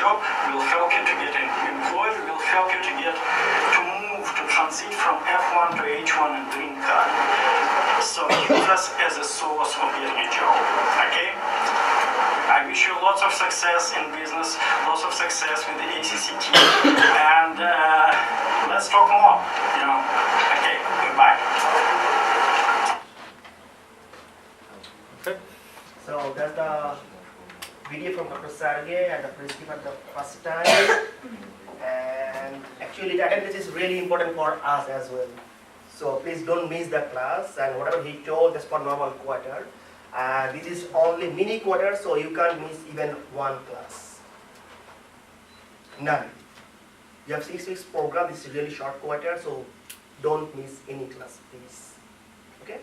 job, will help you to get employed, will help you to move, to transit from F1 to H1 and green card. So use us as a source of getting a job, okay? I wish you lots of success in business, lots of success with the ACCT, and let's talk more, Okay, goodbye. Okay. So that's the video from Dr. Sergey and Dr. Steve at the first time. And actually the attendance is really important for us as well. So please don't miss the class, and whatever he told is for normal quarter. This is only mini quarter, so you can't miss even one class. None. You have 6 weeks program, this is really short quarter, so don't miss any class, please. Okay?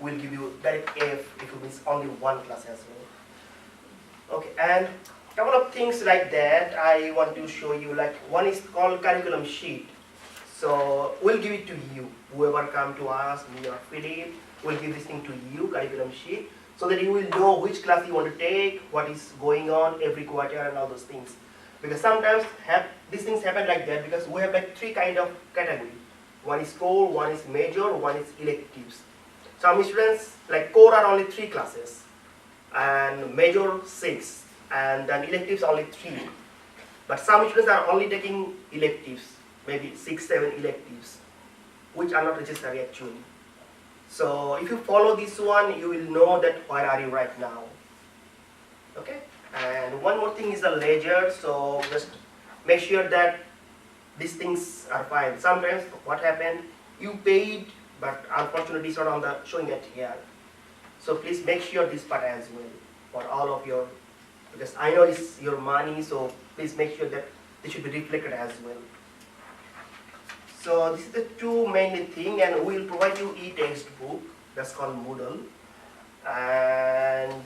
We'll give you direct F if you miss only one class as well. Okay, and a couple of things like that I want to show you. Like one is called curriculum sheet. So we'll give it to you. Whoever come to us, me or Philip, we'll give this thing to you, curriculum sheet, so that you will know which class you want to take, what is going on every quarter and all those things. Because sometimes these things happen like that because we have like 3 kind of category. One is core, one is major, one is electives. Some students, like core are only 3 classes, and major 6, and then electives only 3. But some students are only taking electives, maybe 6, 7 electives, which are not necessary actually. So if you follow this one, you will know that where are you right now. Okay? And one more thing is the ledger, so just make sure that these things are fine. Sometimes what happened, you paid, but unfortunately it's not on the showing it here. So please make sure this part as well for all of your, because I know it's your money, so please make sure that this should be reflected as well. So this is the 2 main thing, and we will provide you e-textbook, that's called Moodle. And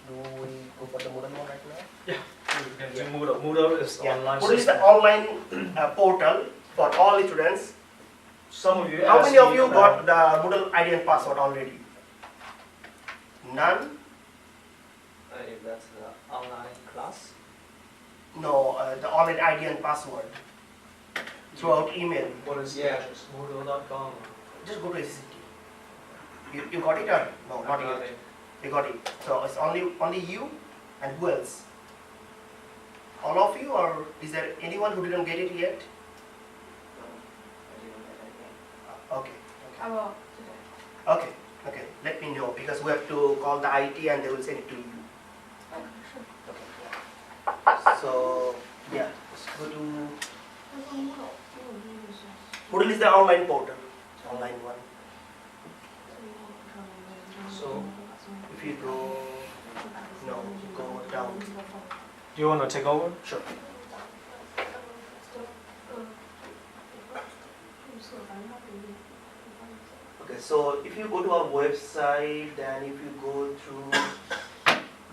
do we go for the Moodle one right now? Yeah, we can do Moodle. Moodle is online. Moodle is the online portal for all students. Some of you How asked many of me you about- got the Moodle ID and password already? None? If that's the online class. No, the online ID and password throughout email. What is the Yeah. address? Moodle.com. Just go to SCT. You got it or no? Not yet. You got it. So it's only you, and who else? All of you, or is there anyone who didn't get it yet? Okay. I will today. Okay. Okay. Let me know, because we have to call the IT and they will send it to you. Okay, sure. Okay. So yeah, let's go to Moodle is the online portal, online one. So if you go down. Do you want to take over? Sure. Okay, so if you go to our website, and if you go through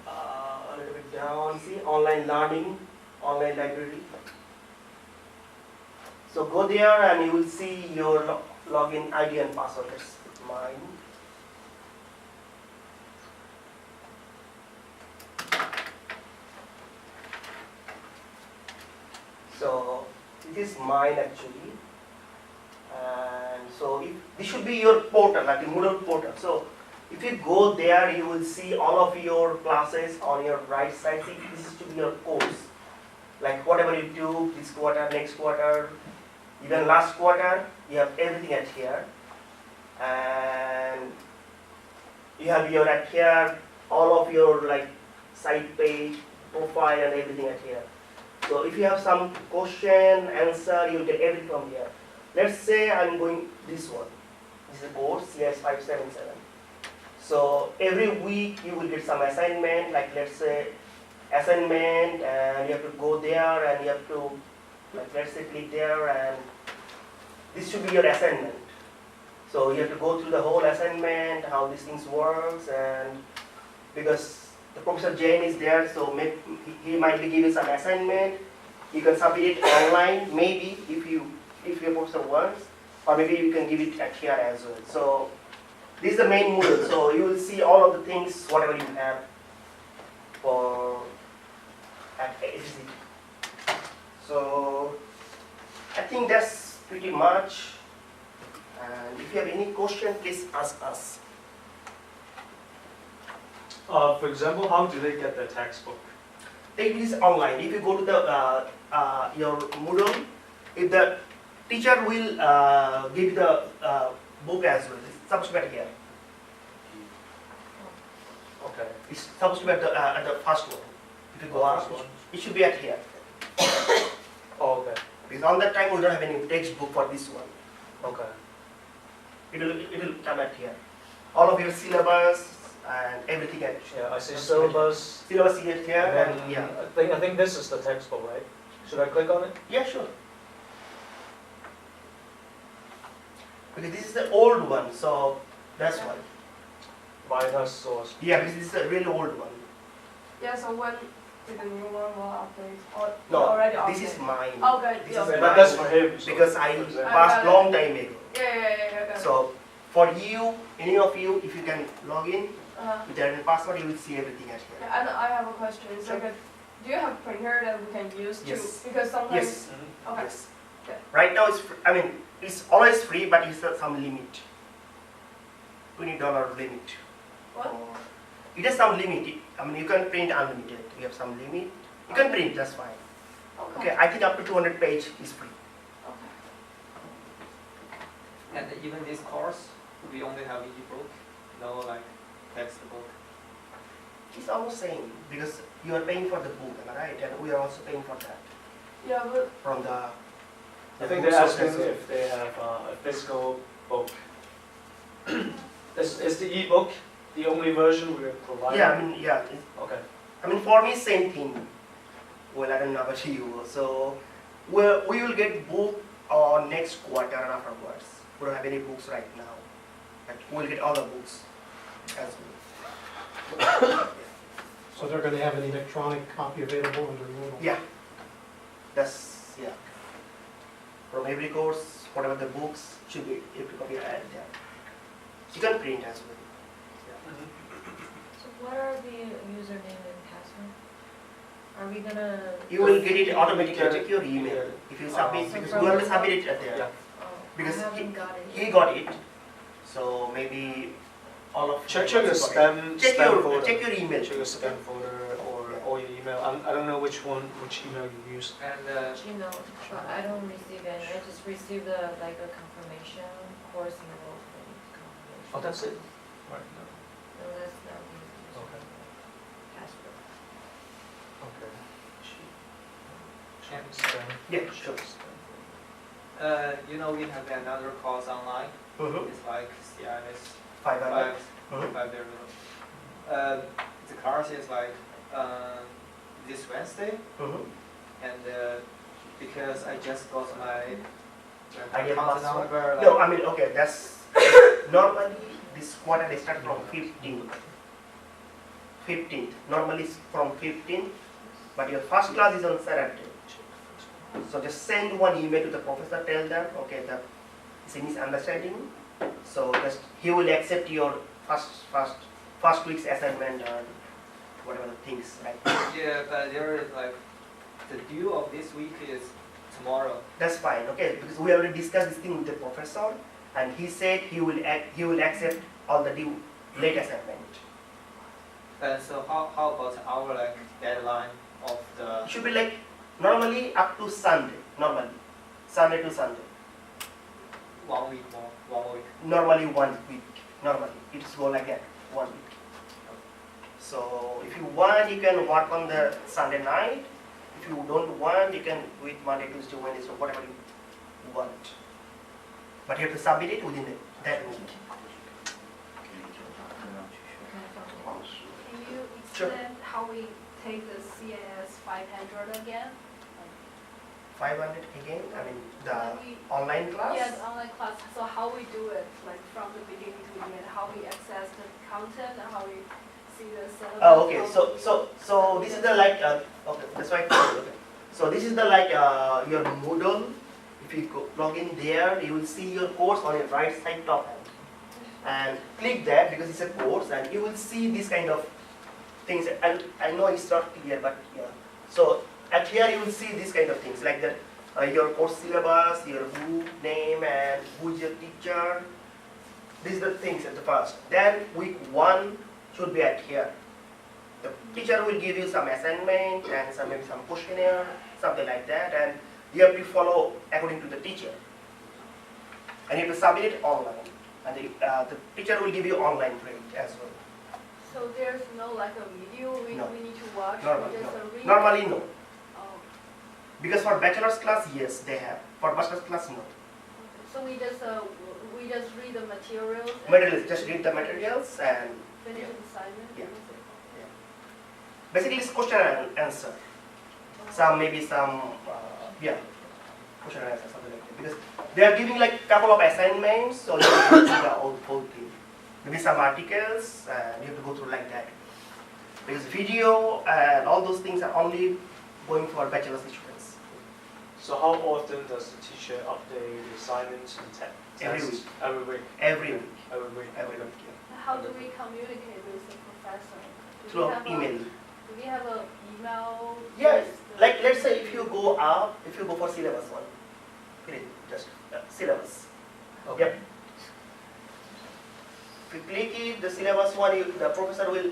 a little bit down, see online learning, online library. So go there and you will see your login ID and password. That's mine. So this is mine actually. And so this should be your portal, like a Moodle portal. So if you go there, you will see all of your classes on your right side. See, this is to be your course. Like whatever you do this quarter, next quarter, even last quarter, you have everything at here. And you have your at here, all of your like site page, profile and everything at here. So if you have some question, answer, you will get everything from here. Let's say I'm going this one. This is a course, CS 577. So every week you will get some assignment, like let's say assignment, and you have to go there and you have to, like let's say click there, and this should be your assignment. So you have to go through the whole assignment, how these things works, and because the Professor Jain is there, so maybe he might be giving some assignment. You can submit it online, maybe if your professor wants, or maybe you can give it at here as well. So this is the main Moodle. So you will see all of the things, whatever you have for this is it. So I think that's pretty much. And if you have any question, please ask us. For example, how do they get the textbook? Take this online. If you go to the your Moodle, if the teacher will give the book as well. It's supposed to be at here. Okay. It's supposed to be at the first one. If you go up, First one. it should be at here. Oh, okay. Because on that time we don't have any textbook for this one. Okay. It will come at here. All of your syllabus and everything at Yeah, I see syllabus. syllabus is here And and yeah. I think this is the textbook, right? Should I click on it? Yeah, sure. Because this is the old one, so that's why. Vitas source. Yeah, because this is a really old one. Yeah, so when did the new one will update? Or No, already this is updated? mine. Okay, This yeah. is Okay, mine. that's for him. so- Because I for example. passed long time ago. Yeah. got it. So for you, any of you, if you can log in with your password, you will see everything at here. Yeah, and I have a question. It's like do you have printer that we can use to? Yes. Because sometimes. Yes. Mhm. Okay. Yes. Okay. Right now it's I mean it's always free, but it's some limit. $20 limit. What? It has some limit. I mean you can print unlimited. We have some limit. You can print, that's fine. Okay, I think up to 200 page is free. Okay. And even this course, we only have e-book, no like textbook. It's almost same because you are paying for the book, am I right? And we are also paying for that Yeah, but from the. I think they're asking if they have a physical book. Is the e-book the only version we're providing? Yeah, I mean Okay. I mean for me same thing. Well, I don't know about you. So we will get book on next quarter and afterwards. We don't have any books right now, but we'll get all the books as well. So they're gonna have an electronic copy available under Moodle? Yeah, that's yeah. From every course, whatever the books should be, every copy added there. You can print as well. So what are the username and password? Are we gonna? You will get it automatically. Get it. Check your email. If you submit, So because from you have to the- submit it at there. Yeah. Oh, Because I haven't got it. He yet. got it, so maybe all of Check you your also got spam. it. Check spam your folder. check your email. Check your spam folder or your email. I don't know which email you use. And Gmail, but I don't receive any. I just received a confirmation course enrollment confirmation. Oh, that's it? Right. No. No, that's not the Okay. password. Okay. And- Spam. Yeah, sure. you know, we have another course online. Mm-hmm. It's like CIS 500. 500. The course is like this Wednesday, Mm-hmm. and because I just got my Ideal account password. number. No, I mean okay. That's normally this quarter they start from 15th. 15th. Normally it's from 15th, but your first class is on Saturday. So just send one email to the professor. Tell them okay that it's a misunderstanding. So just he will accept your first week's assignment and whatever the things right. Yeah, but there is like the due of this week is tomorrow. That's fine, okay, because we already discussed this thing with the professor, and he said he will accept all the due late assignment. And so how about our like deadline of the It should be like normally up to Sunday, normally Sunday to Sunday. 1 week more, 1 week? Normally 1 week. Normally it's go like that, 1 week. So if you want, you can work on the Sunday night. If you don't want, you can do it Monday, Tuesday, Wednesday, whatever you want. But you have to submit it within that week. Can you Sure. explain how we take the CAS 500 again? 500 again, I mean the We- online class? Yes, online class. So how we do it, like from the beginning to the end, how we access the content and how we see the syllabus. Oh, okay. how So this is the like okay. That's why. Okay. So this is the like your Moodle. If you log in there, you will see your course on your right side top hand, and click that because it's a course, and you will see this kind of things. And I know it's not clear, but yeah. So At here you will see these kind of things like that, your course syllabus, your group name, and who is your teacher. These are the things at the first. Then week 1 should be at here. The teacher will give you some assignment and maybe some questionnaire, something like that, and you have to follow according to the teacher. And you have to submit it online, and the teacher will give you online grade as well. So there's no like a video we, No. we need to watch? Normally, just no. a read? Normally, no. Oh, Because for bachelor's class, yes, they have. For master's class, no. okay. So we just read the materials and Materials, just read the materials and finish yeah. the assignment? Yeah. That's it. basically it's question and answer. Some maybe some question and answer, something like that. Because they are giving like couple of assignments, so you have to see the whole thing. Maybe some articles, and you have to go through like that. Because video and all those things are only going for bachelor's students. So how often does the teacher update the assignments and tests? Every week. Every week. Every week. Every week. Every week. How do we communicate with the professor? Do we Through have email. Do we have an email? Yes. list? Like let's say if you go up, if you go for syllabus 1, here it is, just syllabus. Okay. Yep. If you click it, the syllabus 1, the professor will.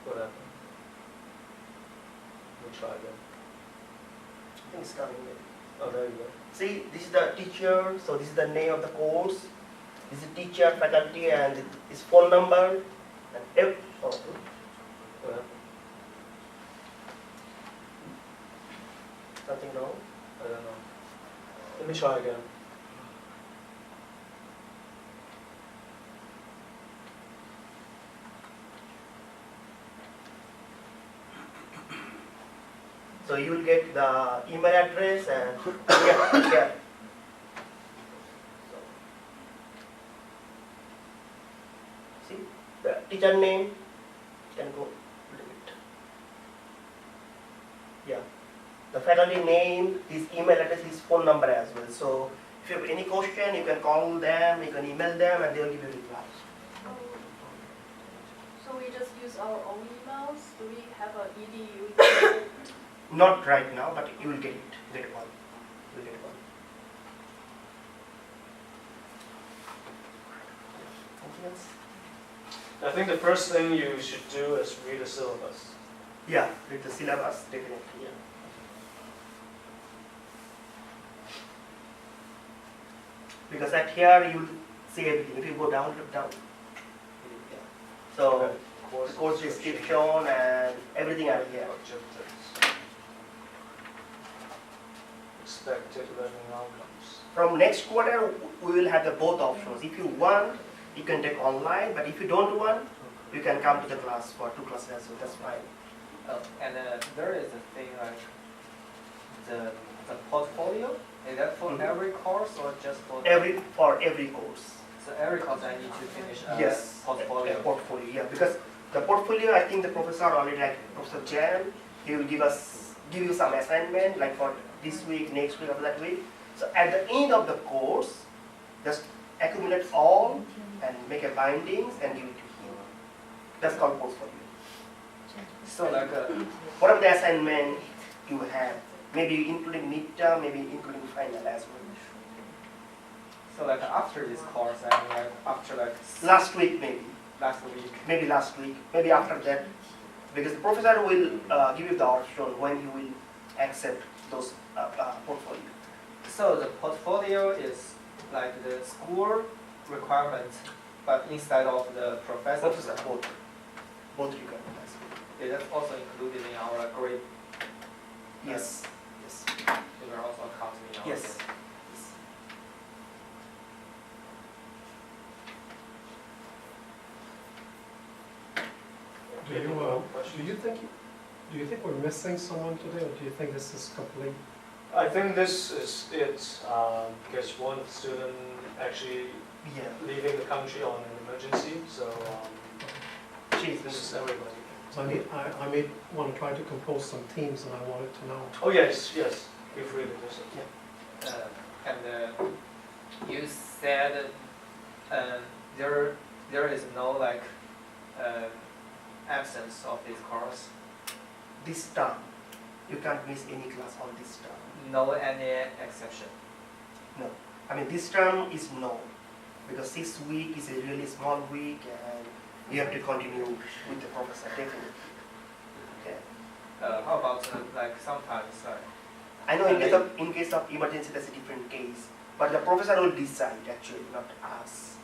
What happened? We'll try again. I think it's coming there. Oh, there you go. See, this is the teacher, so this is the name of the course. This is teacher, faculty, and his phone number. And What happened? something wrong. I don't know. Let me try again. So you will get the email address and yeah. See the teacher name can go limit. Yeah. The faculty name, his email address, his phone number as well. So if you have any question, you can call them, you can email them, and they will give you replies. So we just use our own emails? Do we have an edu? Not right now, but you will get it. Get one. You will get one. Anything else? I think the first thing you should do is read the syllabus. Yeah, read the syllabus, definitely. Yeah. Because at here you will see everything. If you go down, look down. Yeah. So the course description and everything are here. Objectives. Expected learning outcomes. From next quarter, we will have the both options. If you want, you can take online, but if you don't want, you can come to the class for 2 classes, so that's fine. And there is a thing like the portfolio. Is that for Mhm. every course or just for For every course. So every course I need to finish a Yes. portfolio. A portfolio, yeah, because the portfolio, I think the professor already, like Professor Jan, he will give you some assignment, like for this week, next week, or that week. So at the end of the course, just accumulate all and make a bindings and give it to him. That's called portfolio. So like Whatever the assignment you have, maybe including midterm, maybe including final as well. so like after this course, I mean like after like Last week maybe, last week. maybe last week, maybe after that, because the professor will give you the option when you will accept those portfolio. So the portfolio is like the school requirement, but instead of the professor. Professor, both requirements. Is that also included in our grade? Yes, yes, They are also counted in our yes. grade. Do you think we're missing someone today, or do you think this is complete? I think this is it, because one student actually Yeah, leaving the country on an emergency, so she's this is everybody. So I may want to try to compose some teams, and I wanted to know. Oh yes, yes, feel free to do so. And you said there is no like absence of this course? This term, you can't miss any class on this term. No any exception. No, I mean this term is no, because 6 week is a really small week and you have to continue with the professor definitely. Okay. How about like sometimes I know in case of emergency that's a different case, but the professor will decide actually, not us.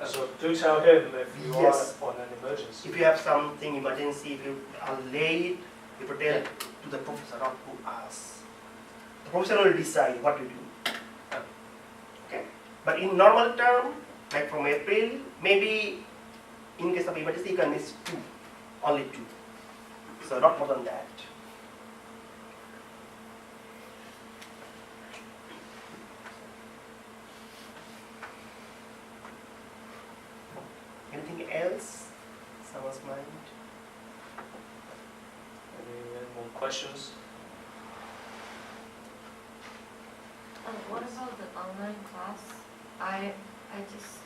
So do tell him if you Yes. are on an emergency. If you have something emergency, if you are late, you have to tell to the professor, not to us. The professor will decide what to do. Okay. But in normal term, like from April, maybe in case of emergency, you can miss 2, only 2. So not more than that. Anything else? Someone's mind? Any more questions? What about the online class? I just